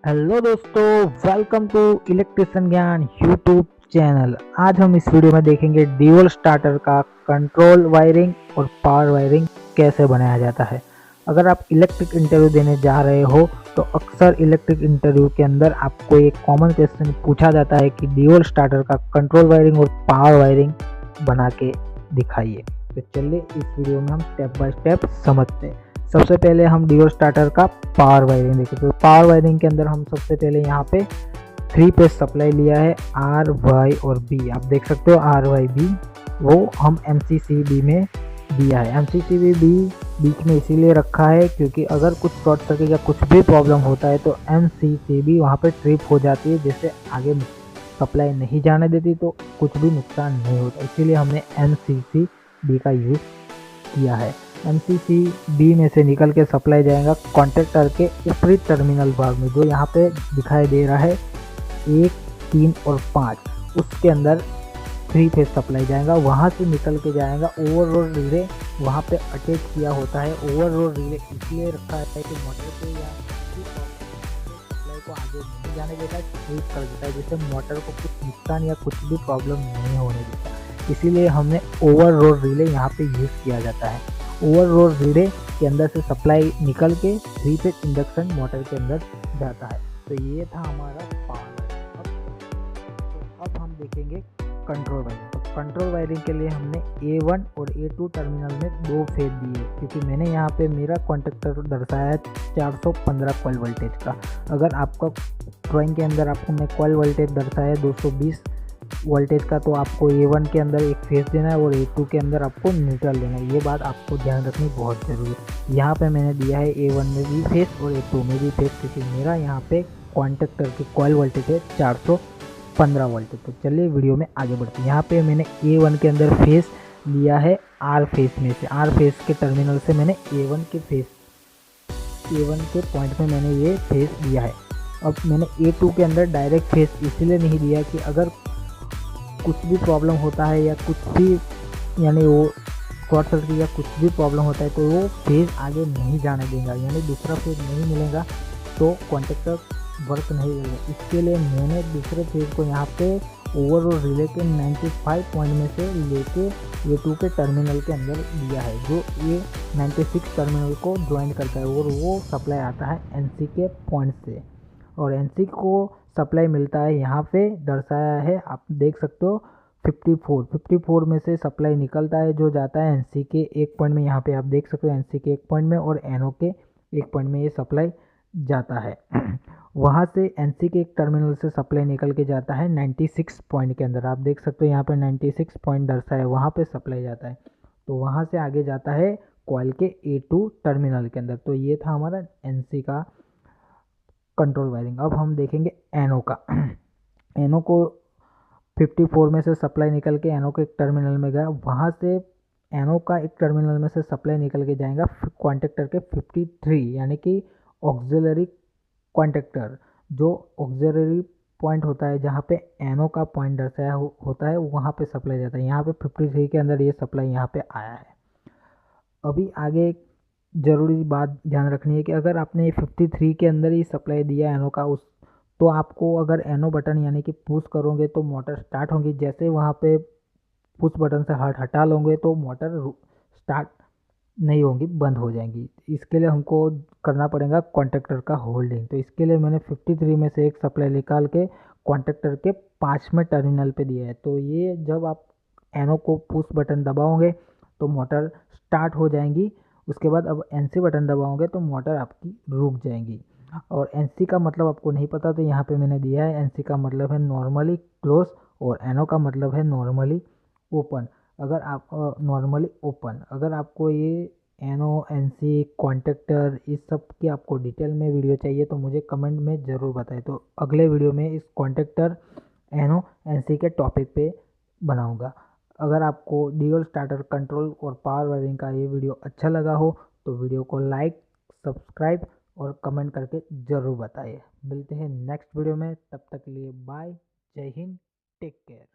Hello दोस्तों, welcome to electrician ज्ञान YouTube channel. आज हम इस वीडियो में देखेंगे ड्यूल स्टार्टर का कंट्रोल वायरिंग और पावर वायरिंग कैसे बनाया जाता है। अगर आप इलेक्ट्रिक इंटरव्यू देने जा रहे हो तो अक्सर इलेक्ट्रिक इंटरव्यू के अंदर आपको एक कॉमन क्वेश्चन पूछा जाता है कि ड्यूल स्टार्टर का कंट्रोल वायरिंग और पावर वायरिंग बना के दिखाइए। तो चलिए इस वीडियो में हम स्टेप बाय स्टेप समझते हैं। सबसे पहले हम ड्यूल स्टार्टर का पावर वायरिंग देखें। तो पावर वायरिंग के अंदर हम सबसे पहले यहाँ पे 3 फेज सप्लाई लिया है, आर वाई और बी। आप देख सकते हो आर वाई बी, वो हम MCCB में दिया है। MCCB बीच में इसीलिए रखा है क्योंकि अगर कुछ शॉर्ट सर्किट या कुछ भी प्रॉब्लम होता है तो MCCB वहाँ पे ट्रिप हो जाती है, जिससे आगे सप्लाई नहीं जाने देती, तो कुछ भी नुकसान नहीं होता। इसीलिए हमने MCCB का यूज़ किया है। MCCB में से निकल के सप्लाई जाएगा कॉन्टेक्टर के विपरीत टर्मिनल भाग में, जो यहाँ पे दिखाई दे रहा है 1, 3 और 5। उसके अंदर 3 फेज सप्लाई जाएगा। वहाँ से निकल के जाएगा ओवरलोड रिले, वहाँ पे अटैच किया होता है। ओवरलोड रिले इसलिए रखा है कि मोटर पे या सप्लाई को आगे नहीं जाने देता, ट्रिप कर देता है, जिससे मोटर को कुछ नुकसान या कुछ भी प्रॉब्लम नहीं होने देता। इसीलिए हमने ओवरलोड रिले यहाँ पे यूज़ किया जाता है। ओवरलोड रिले के अंदर से सप्लाई निकल के 3 फेज इंडक्शन मोटर के अंदर जाता है। तो ये था हमारा पावर। अब हम देखेंगे कंट्रोल वायरिंग। तो कंट्रोल वायरिंग के लिए हमने A1 और A2 टर्मिनल में 2 फेज दिए, क्योंकि मैंने यहाँ पे मेरा कॉन्टेक्टर दर्शाया है 415 कॉइल वोल्टेज का। अगर आपका ड्राइंग के अंदर आपको मैं कॉइल वोल्टेज दर्शाया 220 वोल्टेज का, तो आपको A1 के अंदर एक फेस देना है और A2 के अंदर आपको न्यूट्रल देना है। ये बात आपको ध्यान रखनी बहुत ज़रूरी है। यहाँ पे मैंने दिया है A1 में भी फेस और A2 में भी फेस, क्योंकि मेरा यहाँ पे कॉन्टेक्टर की कॉइल वोल्टेज है 415 वोल्टेज। तो चलिए वीडियो में आगे बढ़ते हैं। यहाँ पे मैंने A1 के अंदर फेस लिया है R फेस में से। R फेस के टर्मिनल से मैंने A1 के पॉइंट में मैंने ये फेस दिया है। अब मैंने A2 के अंदर डायरेक्ट फेस इसलिए नहीं दिया कि अगर कुछ भी प्रॉब्लम होता है या कुछ भी, यानी वो शॉर्ट सर्किट या कुछ भी प्रॉब्लम होता है, तो वो फेज आगे नहीं जाने देगा, यानी दूसरा फेज नहीं मिलेगा तो कॉन्टेक्टर वर्क नहीं करेगा। इसके लिए मैंने दूसरे फेज को यहाँ पे ओवरऑल रिले के 95 पॉइंट में से लेके A2 के टर्मिनल के अंदर दिया है, जो ये 96 टर्मिनल को ज्वाइन करता है और वो सप्लाई आता है NC के पॉइंट से। और NC को सप्लाई मिलता है, यहाँ पे दर्शाया है, आप देख सकते हो 54 में से सप्लाई निकलता है, जो जाता है NC के एक पॉइंट में। यहाँ पे आप देख सकते हो NC के एक पॉइंट में और NO के एक पॉइंट में ये सप्लाई जाता है। वहाँ से NC के एक टर्मिनल से सप्लाई निकल के जाता है 96 पॉइंट के अंदर। आप देख सकते हो यहाँ पे 96 पॉइंट दर्शाया है, वहाँ पे सप्लाई जाता है। तो वहाँ से आगे जाता है कॉइल के A2 टर्मिनल के अंदर। तो ये था हमारा NC का कंट्रोल वायरिंग। अब हम देखेंगे NO का। NO को 54 में से सप्लाई निकल के NO के एक टर्मिनल में गया, वहाँ से NO का एक टर्मिनल में से सप्लाई निकल के जाएगा कॉन्टेक्टर के 53, यानी कि ऑक्सिलरी कॉन्टेक्टर, जो ऑक्सिलरी पॉइंट होता है जहाँ पे NO का पॉइंट दर्शाया होता है, वहाँ पे सप्लाई जाता है। यहाँ पे 53 के अंदर ये सप्लाई यहाँ पे आया है। अभी आगे एक ज़रूरी बात ध्यान रखनी है कि अगर आपने 53 के अंदर ही सप्लाई दिया NO का, उस तो आपको अगर NO बटन यानी कि पुश करोगे तो मोटर स्टार्ट होगी। जैसे वहाँ पे पुश बटन से हटा लोगे तो मोटर स्टार्ट नहीं होंगी, बंद हो जाएंगी। इसके लिए हमको करना पड़ेगा कॉन्टेक्टर का होल्डिंग। तो इसके लिए मैंने 53 में से एक सप्लाई निकाल के कॉन्टेक्टर के 5वें टर्मिनल पे दिया है। तो ये जब आप NO को पुश बटन दबाओगे तो मोटर स्टार्ट हो जाएंगी। उसके बाद अब NC बटन दबाओगे तो मोटर आपकी रुक जाएंगी। और NC का मतलब आपको नहीं पता तो यहाँ पे मैंने दिया है, NC का मतलब है नॉर्मली क्लोज और NO का मतलब है नॉर्मली ओपन। अगर आप नॉर्मली ओपन, अगर आपको ये NO NC कॉन्टेक्टर इस सब की आपको डिटेल में वीडियो चाहिए तो मुझे कमेंट में ज़रूर बताएं। तो अगले वीडियो में इस कॉन्टेक्टर NO NC के टॉपिक पे बनाऊंगा। अगर आपको ड्यूल स्टार्टर कंट्रोल और पावर वायरिंग का ये वीडियो अच्छा लगा हो तो वीडियो को लाइक, सब्सक्राइब और कमेंट करके ज़रूर बताइए। मिलते हैं नेक्स्ट वीडियो में, तब तक के लिए बाय, जय हिंद, टेक केयर।